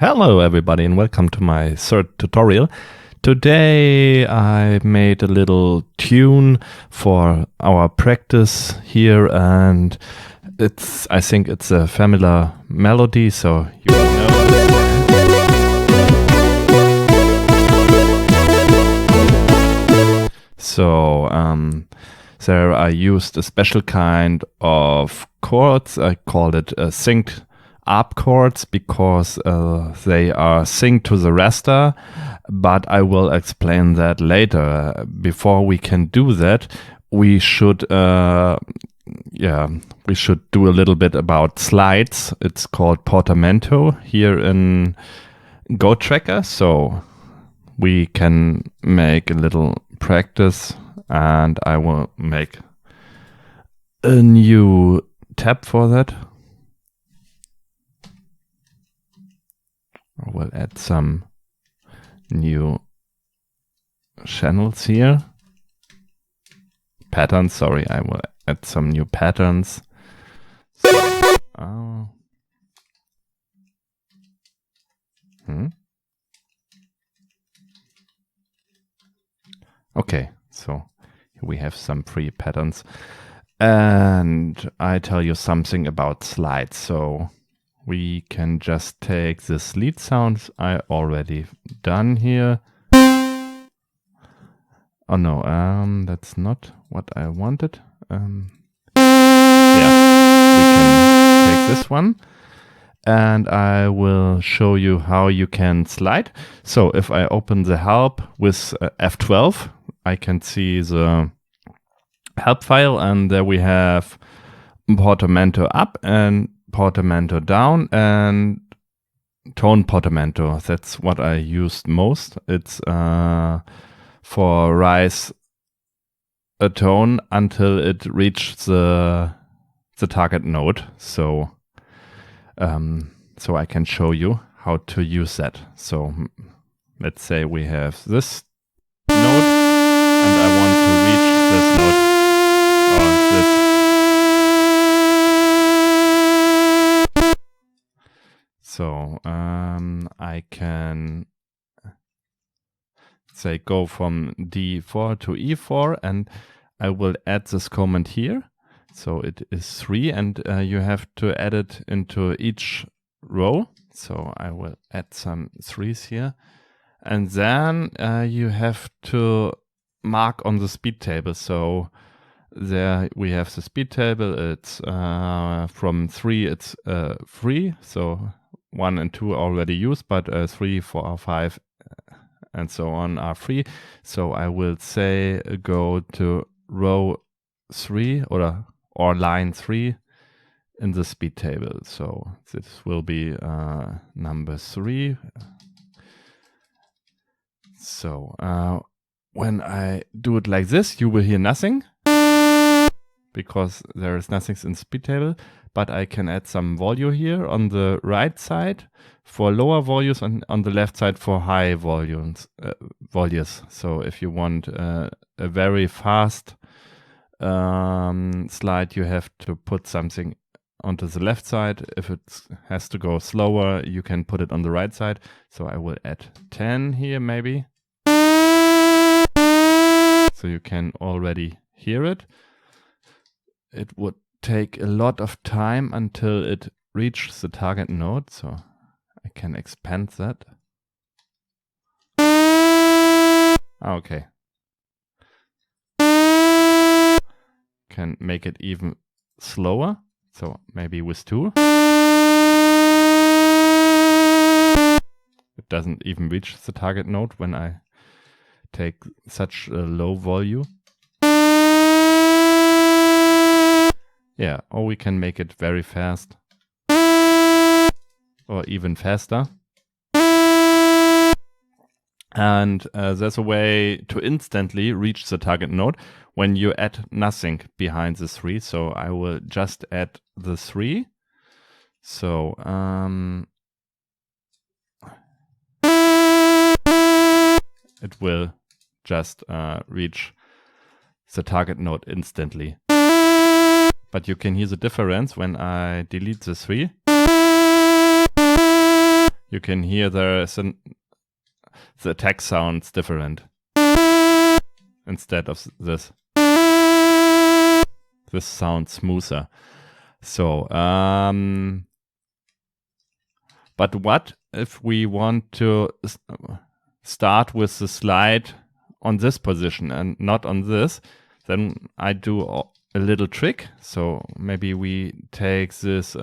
Hello everybody and welcome to my third tutorial. Today I made a little tune for our practice here, and I think it's a familiar melody, so you will know. So there I used a special kind of chords. I called it synched ARP-chords because they are synced to the raster, but I will explain that later. Before we can do that, we should do a little bit about slides. It's called portamento here in Goat Tracker, so we can make a little practice, and I will make a new tab for that. I will add some new channels here. Patterns, sorry, I will add some new patterns. Okay, so we have some free patterns. And I tell you something about slides. So we can just take this lead sounds I already done here. Oh no, that's not what I wanted. Yeah, we can take this one, and I will show you how you can slide. So if I open the help with F12, I can see the help file, and there we have portamento up and portamento down and tone portamento. That's what I used most. It's for rise a tone until it reaches the target note. So I can show you how to use that. So let's say we have this note and I want to reach this note or this. So I can say go from D4 to E4, and I will add this command here. So it is 3, and you have to add it into each row. So I will add some 3s here, and then you have to mark on the speed table. So there we have the speed table. It's from 3, it's 3. So 1 and 2 are already used, but 3, 4, 5, and so on are free. So I will say go to row 3 or line 3 in the speed table. So this will be number 3. So when I do it like this, you will hear nothing because there is nothing in speed table. But I can add some volume here on the right side for lower volumes and on the left side for high volumes. So if you want a very fast slide, you have to put something onto the left side. If it has to go slower, you can put it on the right side. So I will add 10 here maybe. So you can already hear it. It would take a lot of time until it reaches the target note, so I can expand that. Okay. Can make it even slower, so maybe with 2. It doesn't even reach the target note when I take such a low volume. Yeah, or we can make it very fast or even faster. And there's a way to instantly reach the target note when you add nothing behind the 3. So I will just add the 3. So it will just reach the target note instantly. But you can hear the difference when I delete the 3. you can hear the attack sounds different instead of this. This sounds smoother. So, but what if we want to start with the slide on this position and not on this? Then I do a little trick. So maybe we take this,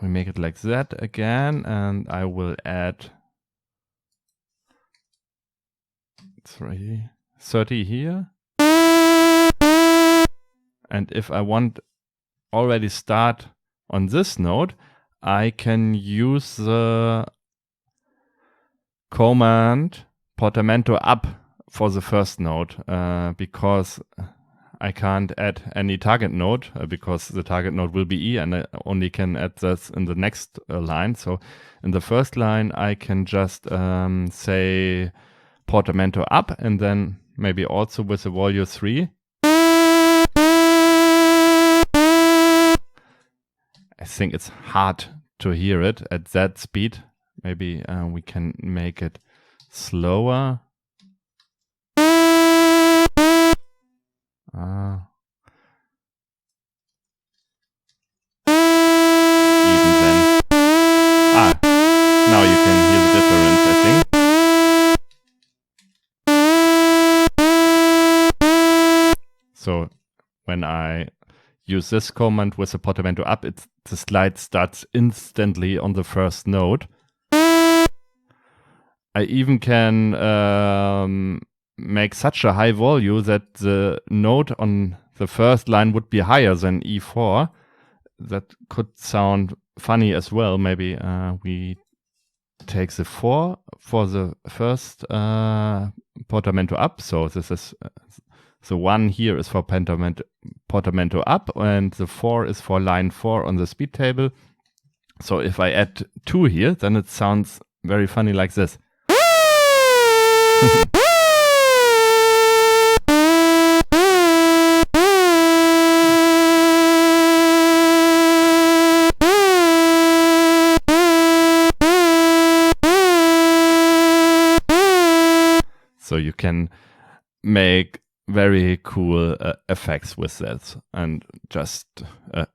we make it like that again, and I will add 30 here. And if I want already start on this note, I can use the command portamento up for the first note, because I can't add any target note, because the target note will be E, and I only can add this in the next line. So in the first line, I can just say portamento up, and then maybe also with the volume 3. I think it's hard to hear it at that speed. Maybe we can make it slower. Even then. Now you can hear the difference, I think. So when I use this command with the portamento up, the slide starts instantly on the first note. I even can make such a high volume that the note on the first line would be higher than E4. That could sound funny as well. Maybe we take the 4 for the first portamento up. So this is the 1 here is for portamento up, and the 4 is for line 4 on the speed table. So if I add 2 here, then it sounds very funny like this. So you can make very cool effects with that, and just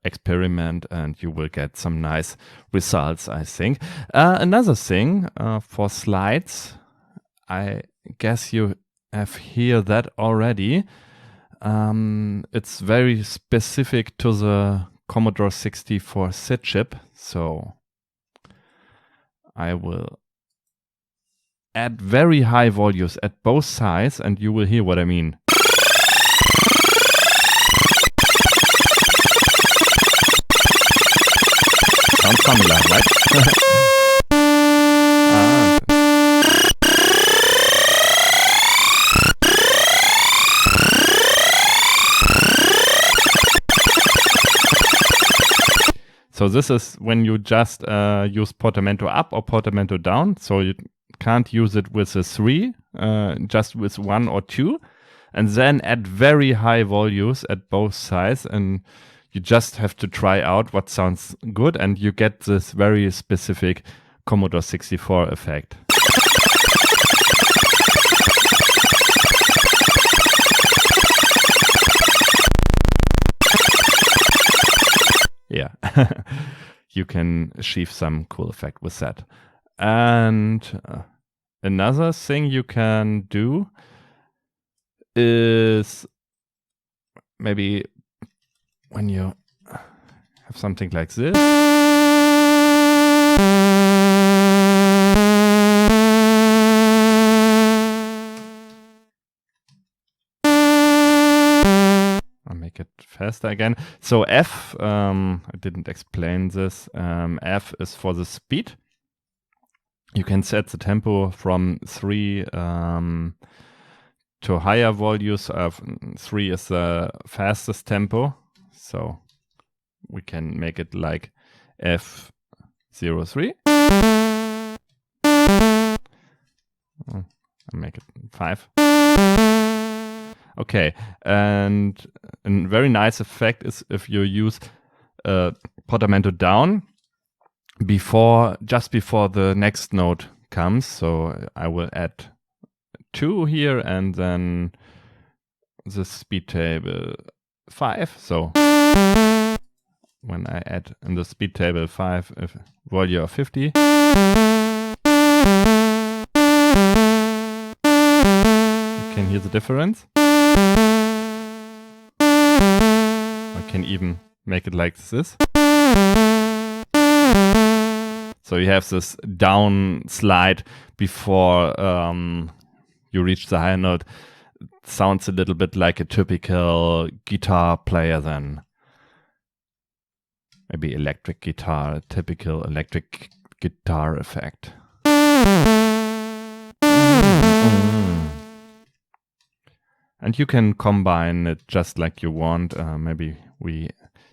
experiment, and you will get some nice results, I think. Another thing for slides, I guess you have heard that already. It's very specific to the Commodore 64 SID chip. So I will add very high volumes at both sides, and you will hear what I mean. Sounds familiar, right? So this is when you just use portamento up or portamento down. So you can't use it with a 3, just with 1 or 2, and then add very high volumes at both sides, and you just have to try out what sounds good, and you get this very specific Commodore 64 effect. Yeah, you can achieve some cool effect with that. And another thing you can do is maybe when you have something like this. I'll make it faster again. So F, I didn't explain this. F is for the speed. You can set the tempo from 3 to higher volumes. 3 is the fastest tempo. So we can make it like F03. I'll make it 5. Okay, and a very nice effect is if you use portamento down just before the next note comes. So I will add 2 here, and then the speed table 5. So when I add in the speed table 5 a value of 50, you can hear the difference. I can even make it like this. So you have this down slide before you reach the high note. It sounds a little bit like a typical guitar player then. Maybe electric guitar, a typical electric guitar effect. And you can combine it just like you want. Maybe we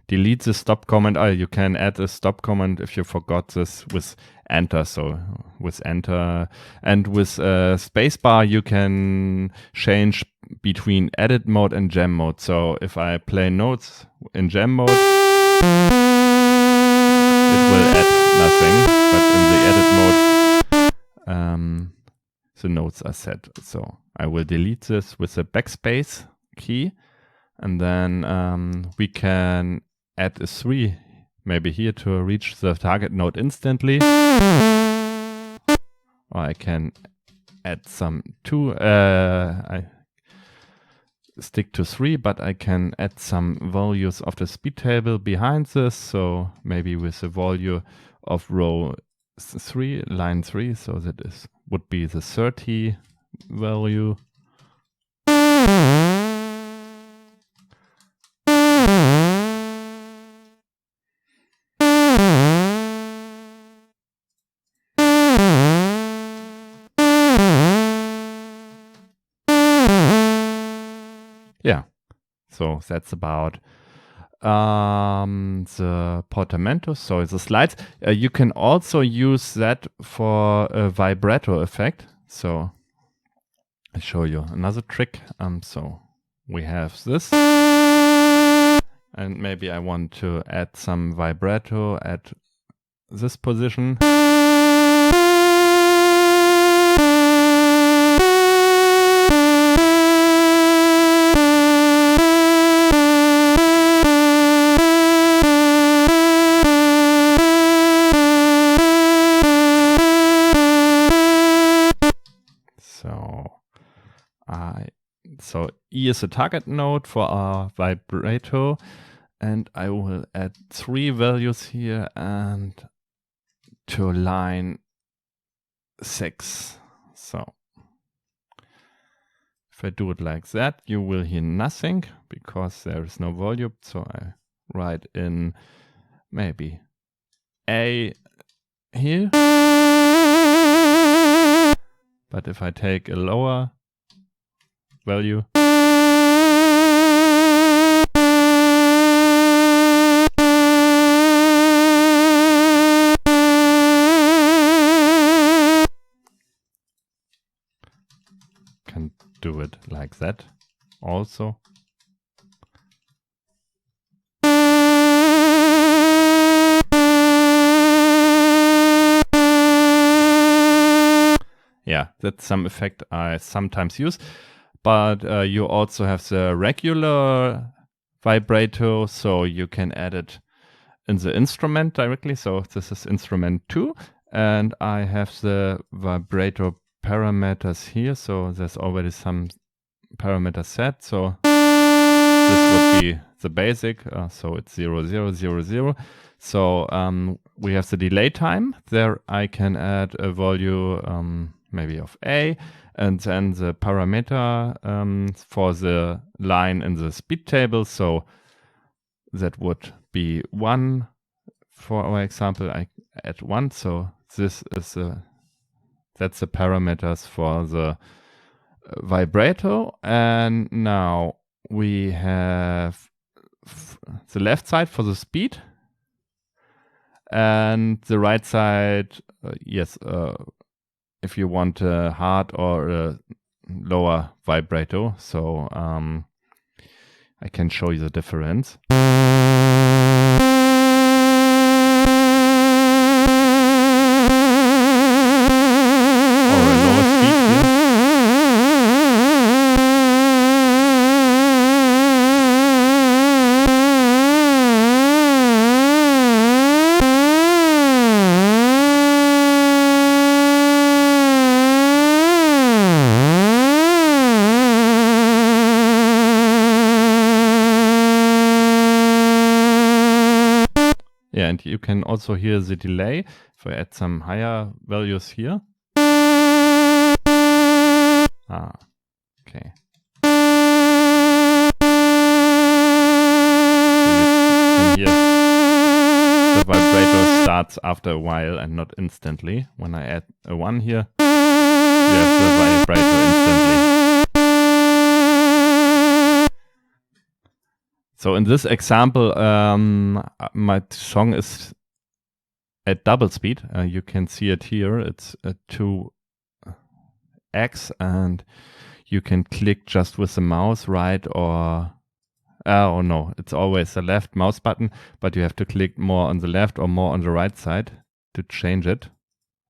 delete the stop command. You can add a stop command if you forgot this with enter. So with enter and with spacebar, you can change between edit mode and jam mode. So if I play notes in jam mode, it will add nothing. But in the edit mode, the notes are set. So I will delete this with the backspace key, and then we can add a 3 maybe here to reach the target note instantly. Or I can add some 2. I stick to 3, but I can add some values of the speed table behind this. So maybe with the value of row 3, line 3. So that would be the 30 value. Yeah, so that's about the portamento, so the slides. You can also use that for a vibrato effect. So I'll show you another trick. So we have this, and maybe I want to add some vibrato at this position. So E is a target note for our vibrato, and I will add 3 values here and to line 6. So if I do it like that, you will hear nothing because there is no volume. So I write in maybe A here. But if I take a lower value, can do it like that also. Yeah, that's some effect I sometimes use. But you also have the regular vibrato, so you can add it in the instrument directly. So this is instrument 2, and I have the vibrato parameters here. So there's already some parameters set. So this would be the basic. So it's 0, 0, 0, 0. So we have the delay time. There I can add a value maybe of A. And then the parameter for the line in the speed table. So that would be 1. For our example, I add 1. So this is that's the parameters for the vibrato. And now we have the left side for the speed, and the right side, if you want a hard or a lower vibrato. So I can show you the difference. Yeah, and you can also hear the delay. If I add some higher values here. Ah, okay. So you can hear the vibrato starts after a while and not instantly. When I add a 1 here, you have the vibrato instantly. So in this example, my song is at double speed. You can see it here. It's 2x, and you can click just with the mouse, right, or oh no, it's always the left mouse button, but you have to click more on the left or more on the right side to change it.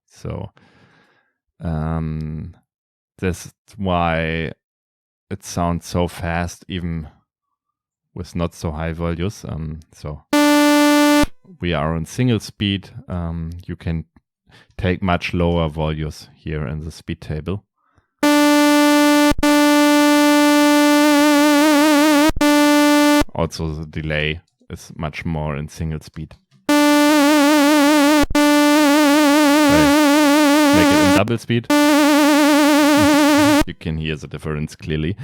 So that's why it sounds so fast, even with not so high values. So we are on single speed. You can take much lower values here in the speed table. Also, the delay is much more in single speed. Make it in double speed. You can hear the difference clearly.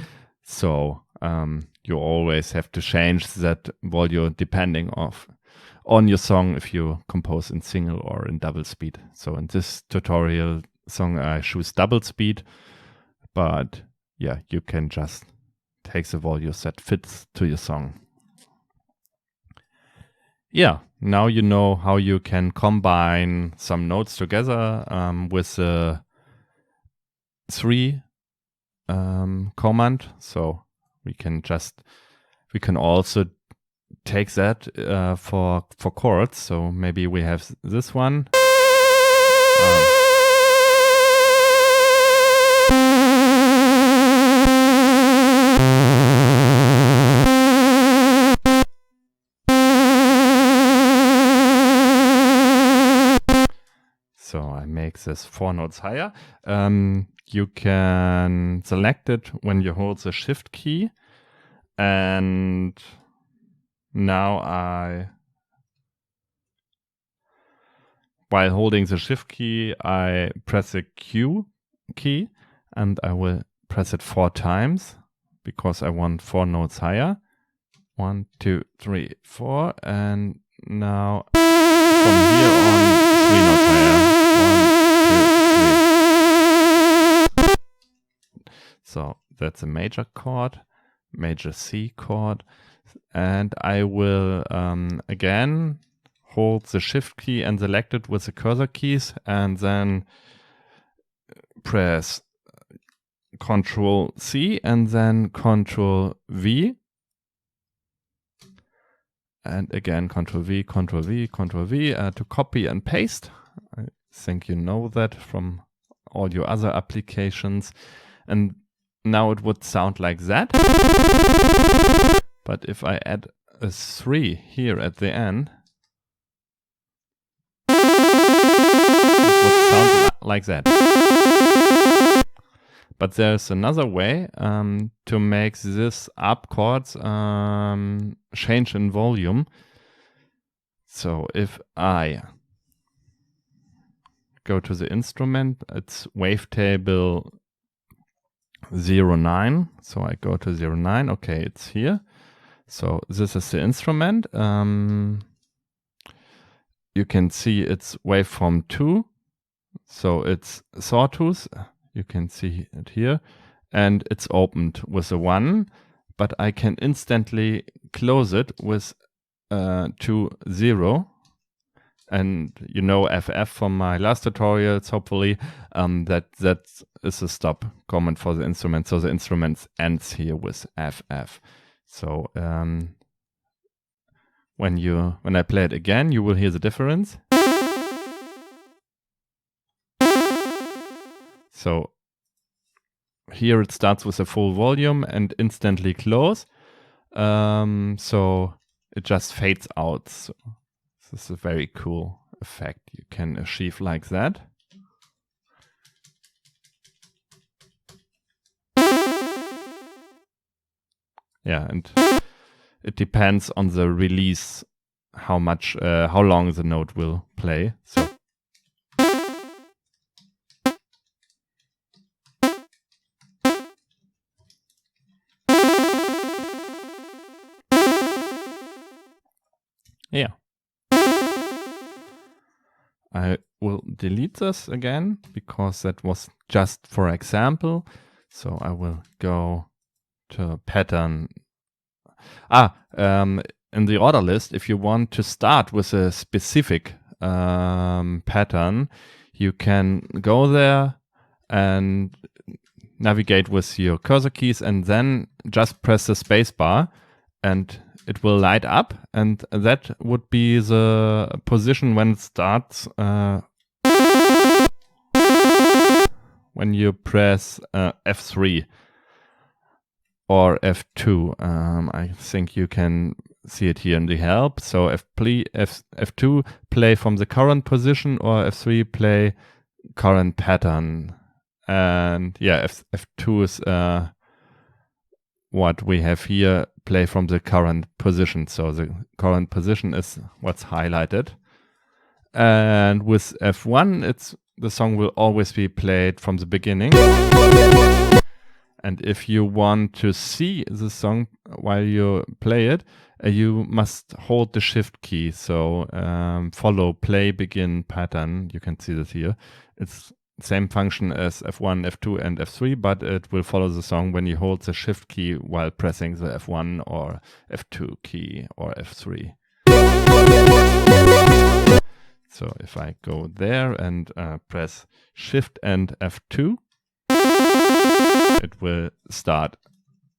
So you always have to change that volume depending on your song if you compose in single or in double speed. So in this tutorial song I choose double speed, but yeah, you can just take the volume that fits to your song. Yeah, now you know how you can combine some notes together with the 3 command. So we can also take that for chords. So maybe we have this one. So I make this 4 notes higher. You can select it when you hold the shift key, and now while holding the shift key, I press the Q key, and I will press it 4 times because I want 4 notes higher. 1, 2, 3, 4, and now from here on 3 notes higher. 1, 2, 3. So that's a major chord, major C chord, and I will again hold the shift key and select it with the cursor keys, and then press Control C and then Control V, and again Control V, Control V, Control V to copy and paste. I think you know that from all your other applications. And now it would sound like that. But if I add a 3 here at the end, it would sound like that. But there's another way to make this ARP-chords change in volume. So if I go to the instrument, it's wavetable 09. So I go to 09. Okay, it's here. So this is the instrument. You can see it's waveform 2. So it's sawtooth. You can see it here. And it's opened with a 1. But I can instantly close it with 2, 0. And you know FF from my last tutorials, hopefully, that is a stop command for the instrument. So the instrument ends here with FF. So when I play it again, you will hear the difference. So here it starts with a full volume and instantly close. So it just fades out. So this is a very cool effect you can achieve like that. Yeah, and it depends on the release how long the note will play. So yeah, I will delete this again because that was just for example. So I will go to pattern. In the order list, if you want to start with a specific pattern, you can go there and navigate with your cursor keys and then just press the space bar and it will light up, and that would be the position when it starts when you press F3 or F2. I think you can see it here in the help. So F2 play from the current position, or F3 play current pattern. And yeah, F2 is what we have here, play from the current position. So the current position is what's highlighted. And with F1, the song will always be played from the beginning. And if you want to see the song while you play it, you must hold the shift key. So follow play begin pattern. You can see this here. It's same function as F1, F2, and F3, but it will follow the song when you hold the shift key while pressing the F1 or F2 key or F3. So if I go there and press shift and F2, it will start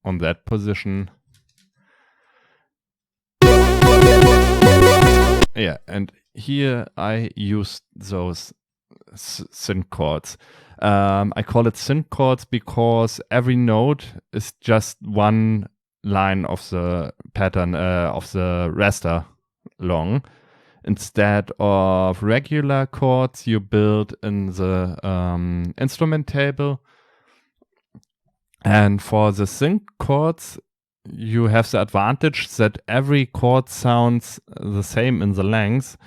on that position. Yeah, and here I used those synched chords. I call it synched chords because every note is just one line of the pattern of the raster long. Instead of regular chords you build in the instrument table. And for the synched chords, you have the advantage that every chord sounds the same in the length.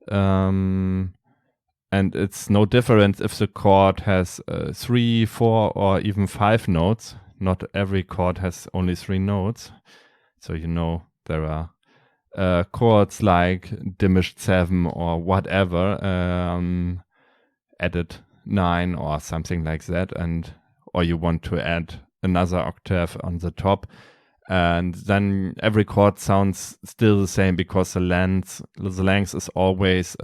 And it's no difference if the chord has 3, 4, or even 5 notes. Not every chord has only 3 notes. So you know there are chords like diminished 7 or whatever, added 9 or something like that, or you want to add another octave on the top, and then every chord sounds still the same because the length is always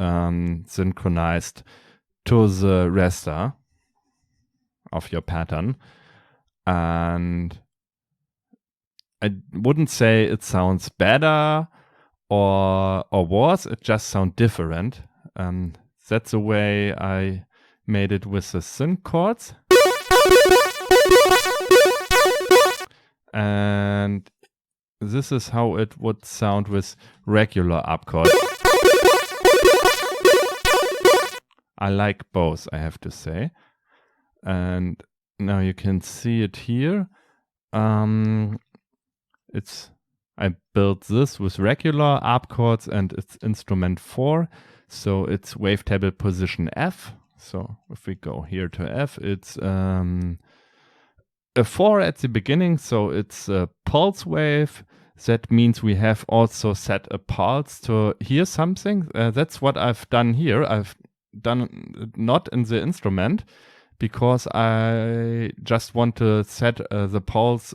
synchronized to the raster of your pattern. And I wouldn't say it sounds better or worse, it just sounds different. That's the way I made it with the synched chords. And this is how it would sound with regular ARP-chords. I like both, I have to say. And now you can see it here. I built this with regular ARP-chords and it's instrument 4. So it's wavetable position F. So if we go here to F, it's a 4 at the beginning, so it's a pulse wave. That means we have also set a pulse to hear something. That's what I've done here. I've done it not in the instrument because I just want to set the pulse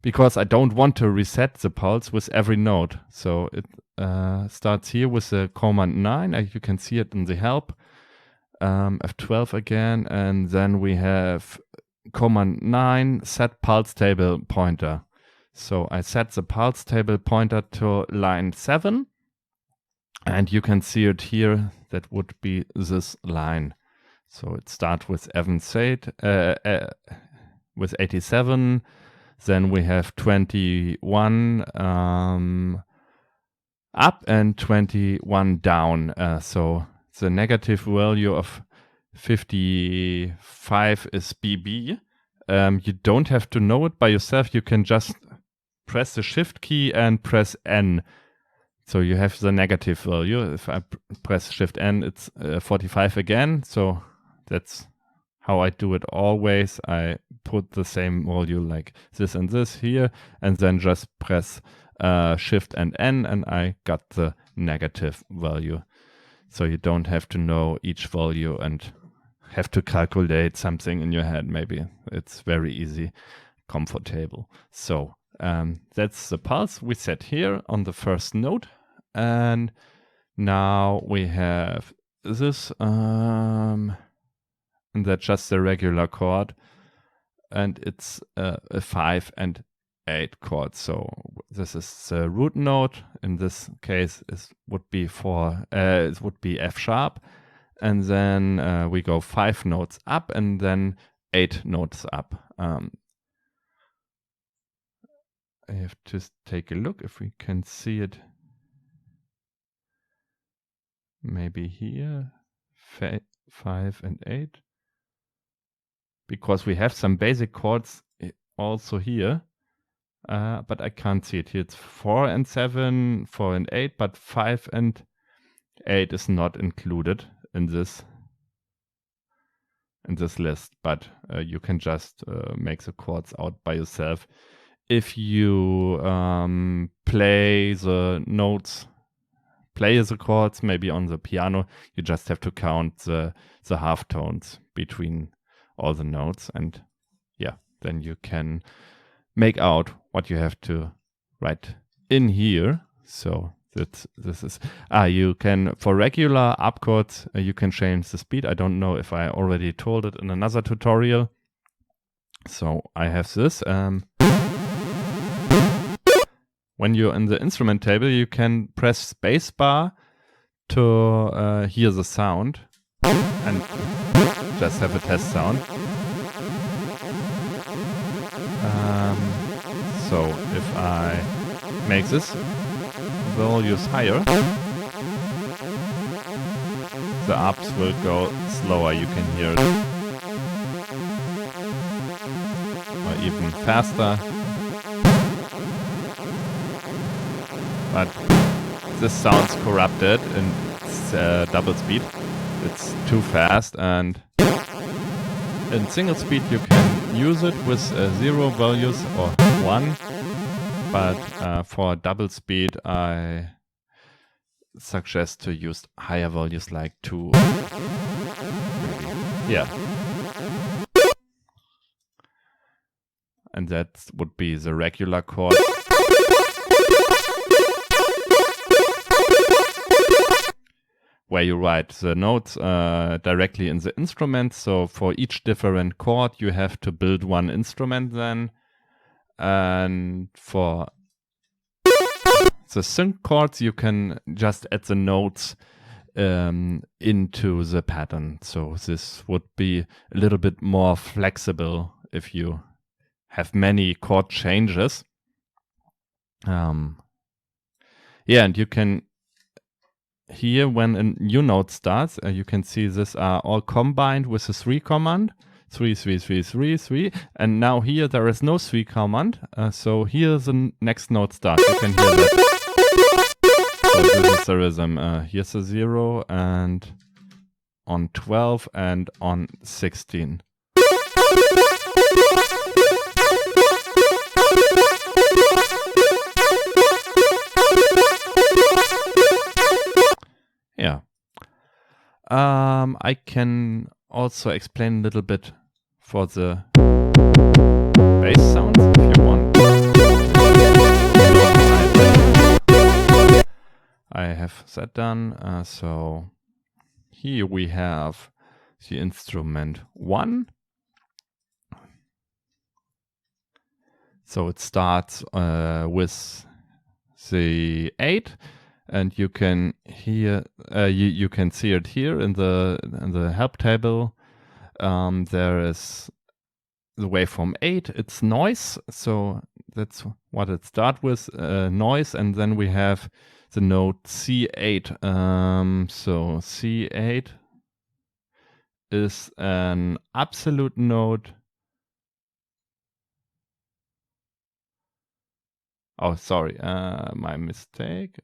because I don't want to reset the pulse with every note. So it starts here with the command 9. You can see it in the help. F12 again, and then we have command 9 set pulse table pointer. So I set the pulse table pointer to line 7, and you can see it here. That would be this line. So it starts with with 87. Then we have 21 up and 21 down. So the negative value of 55 is BB. You don't have to know it by yourself. You can just press the shift key and press N So you have the negative value. If I press Shift N, it's 45 again. So that's how I do it always. I put the same value like this and this here, and then just press Shift and N, and I got the negative value. So you don't have to know each value and have to calculate something in your head. Maybe it's very easy, comfortable. So that's the pulse we set here on the first note. And now we have this, and that's just a regular chord, and it's a 5 and 8 chord. So this is the root note. In this case, it would be F sharp, and then we go 5 notes up and then 8 notes up. I have to take a look if we can see it. Maybe here, 5 and 8. Because we have some basic chords also here, but I can't see it here. It's 4 and 7, 4 and 8, but 5 and 8 is not included in this list. But you can just make the chords out by yourself. If you play the notes, play the chords maybe on the piano, you just have to count the half tones between all the notes, and yeah, then you can make out what you have to write in here. So this is you can, for regular ARP-chords, you can change the speed. I don't know if I already told it in another tutorial. So I have this. When you're in the instrument table, you can press spacebar to hear the sound and just have a test sound. So if I make this values higher, the ARPs will go slower, you can hear it. Or even faster. But this sounds corrupted in double speed. It's too fast, and in single speed you can use it with 0 values or 1, but for double speed I suggest to use higher values like 2. Yeah. And that would be the regular chord. Where you write the notes directly in the instrument. So for each different chord, you have to build one instrument then. And for the sync chords, you can just add the notes into the pattern. So this would be a little bit more flexible if you have many chord changes. Yeah, and you can here, when a new note starts, you can see these are all combined with the 3 command. 3, 3, 3, 3, 3. And now here there is no 3 command. So here the next note starts. You can hear that. So this is the rhythm. Here's a 0 and on 12 and on 16. Yeah. I can also explain a little bit for the bass sounds if you want. I have that done. So here we have the instrument 1. So it starts with the 8. And you can hear, you can see it here in the help table. There is the waveform 8. It's noise, so that's what it starts with, noise. And then we have the note C8. So C8 is an absolute note. Oh, sorry, my mistake.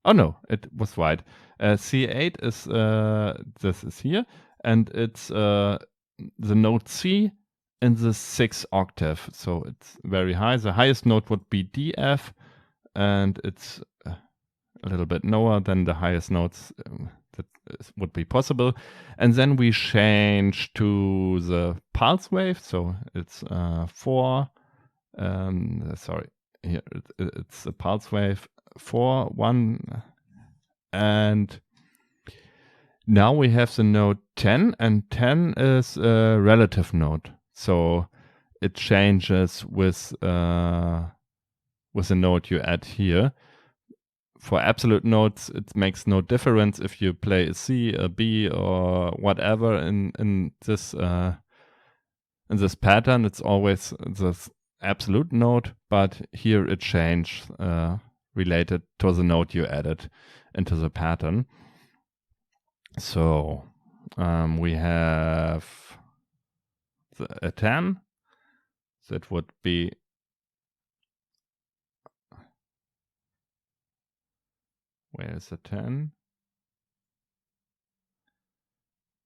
Oh no, it was right. C8 is this is here, and it's the note C in the 6th octave, so it's very high. The highest note would be D, F, and it's a little bit lower than the highest notes would be possible. And then we change to the pulse wave, so it's 4. Sorry, here it's a pulse wave 4, 1, and now we have the note 10, and 10 is a relative note, so it changes with the note you add here. For absolute notes, it makes no difference if you play a C, a B, or whatever in this pattern. It's always this absolute note, but here it changed related to the note you added into the pattern. So we have a 10. That would be where is the 10?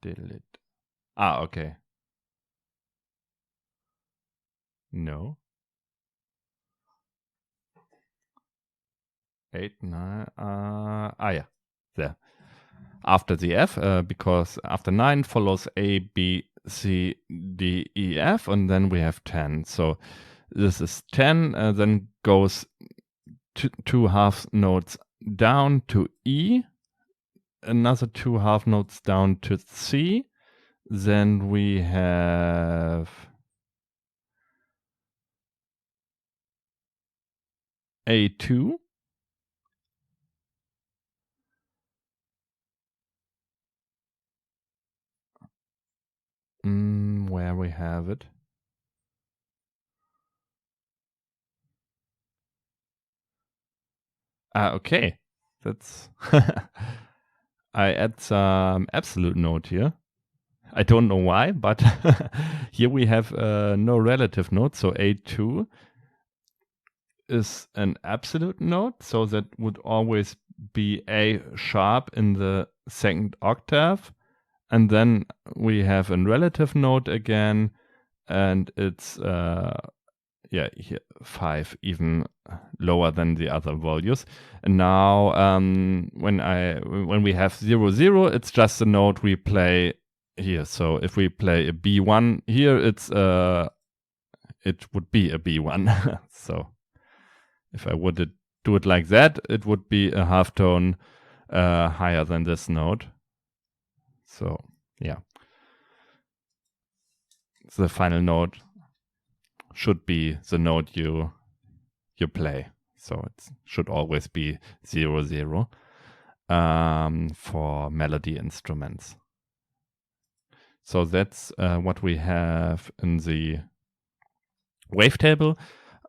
Delete. Ah, okay. No. 8, 9. Yeah, there. After the F, because after 9 follows A, B, C, D, E, F, and then we have 10. So this is 10, then goes 2 half notes down to E, another 2 half notes down to C. Then we have A2. Where we have it. Okay. That's I add some absolute note here. I don't know why, but here we have no relative note, so A2 is an absolute note, so that would always be A sharp in the 2nd octave, and then we have a relative note again, and it's here 5, even lower than the other values. And now when we have 0, 0, it's just a note we play here. So if we play a B1 here, it would be a B1. So if I would do it like that, it would be a half tone higher than this note. So yeah, the final note should be the note you play. So it should always be 0, 0 for melody instruments. So that's what we have in the wavetable.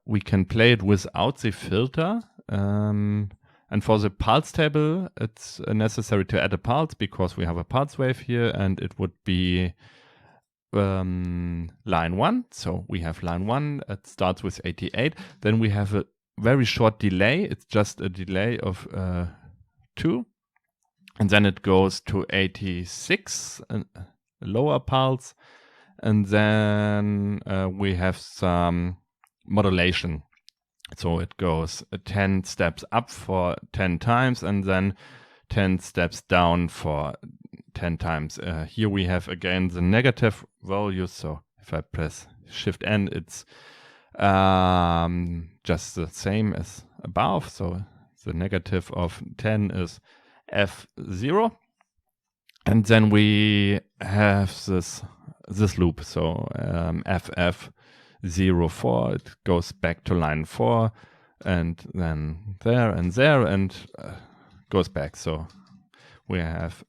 We can play it without the filter. And for the pulse table, it's necessary to add a pulse because we have a pulse wave here, and it would be line 1. So we have line 1, it starts with 88. Then we have a very short delay. It's just a delay of 2. And then it goes to 86, a lower pulse. And then we have some modulation. So it goes 10 steps up for 10 times and then 10 steps down for 10 times. Here we have again the negative value. So if I press Shift N, it's just the same as above. So the negative of 10 is F0. And then we have this loop. So FF04, it goes back to line 4 and then there and goes back. So we have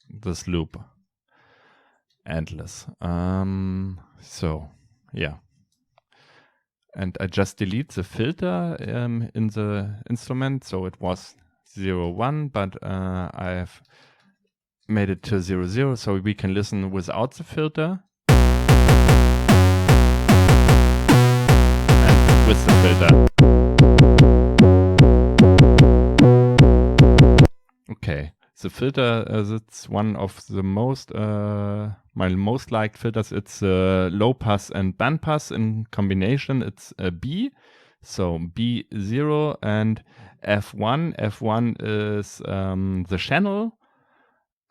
this loop endless. So yeah. And I just delete the filter in the instrument. So it was 0, 1, but I've made it to 0, 0. So we can listen without the filter. And with the filter. Okay, the filter, that's one of the most, my most liked filters. It's low pass and band pass in combination. It's B, so B0 and F1. F1 is the channel.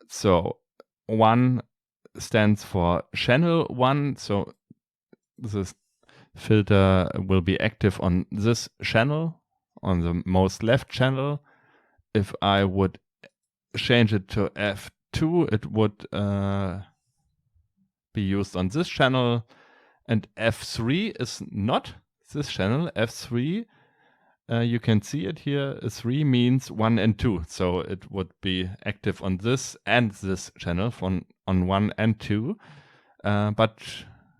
So 1 stands for channel 1. So this filter will be active on this channel, on the most left channel. If I would change it to F2, it would be used on this channel, and F3 is not this channel. F3, you can see it here, 3 means 1 and 2, so it would be active on this and this channel on 1 and 2, but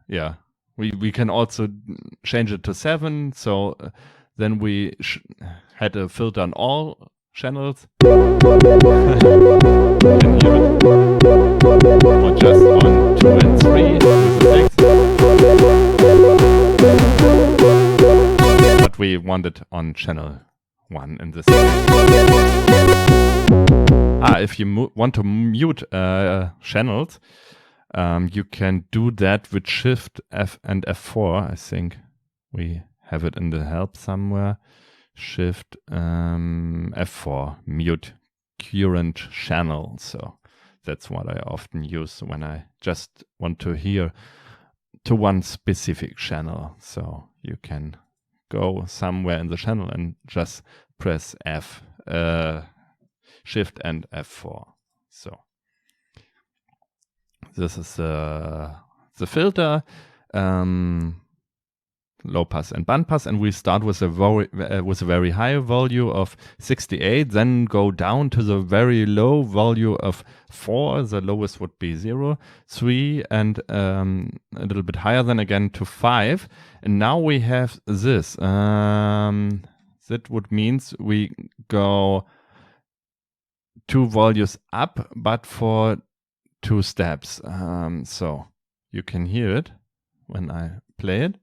yeah, we can also change it to 7, so then we had a filter on all channels. Or just on 2 and 3 with the 6. But we want it on channel 1 in this case. If you want to mute channels, you can do that with Shift F and F4. I think we have it in the help somewhere. Shift F4, mute current channel. So that's what I often use when I just want to hear to one specific channel. So you can go somewhere in the channel and just press F, Shift and F4. So this is the filter. Low pass and band pass, and we start with a very high value of 68, then go down to the very low value of 4. The lowest would be 0, 3, and a little bit higher than again to 5. And now we have this. That would means we go 2 values up, but for 2 steps. So you can hear it when I play it.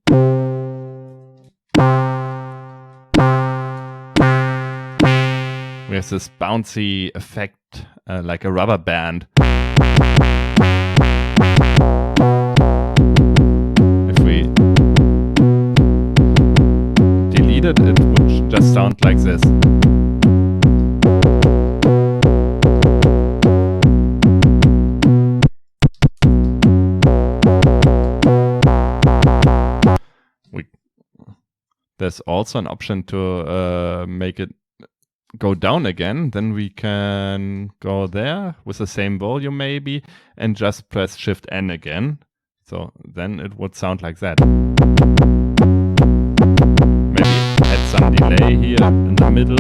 We have this bouncy effect, like a rubber band. If we delete it, it would just sound like this. There's also an option to make it go down again. Then we can go there with the same volume maybe and just press Shift N again. So then it would sound like that. Maybe add some delay here in the middle.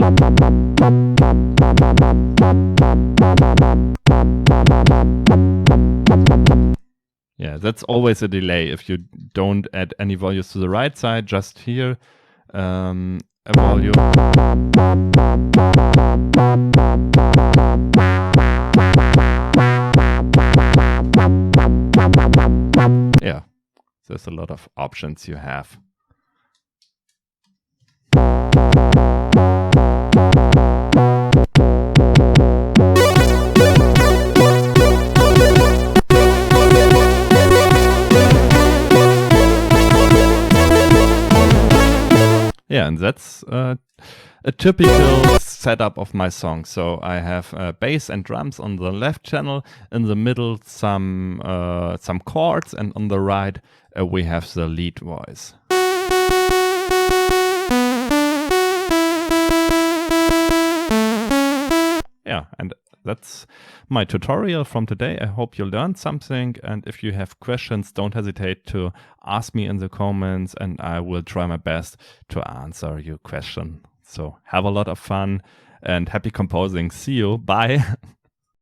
Yeah, that's always a delay. If you don't add any values to the right side, just here. A volume. Yeah, there's a lot of options you have. Yeah, and that's a typical setup of my song. So I have bass and drums on the left channel, in the middle some chords, and on the right we have the lead voice. Yeah, and that's my tutorial from today. I hope you learned something, and if you have questions, don't hesitate to ask me in the comments and I will try my best to answer your question. So have a lot of fun and happy composing. See you. Bye.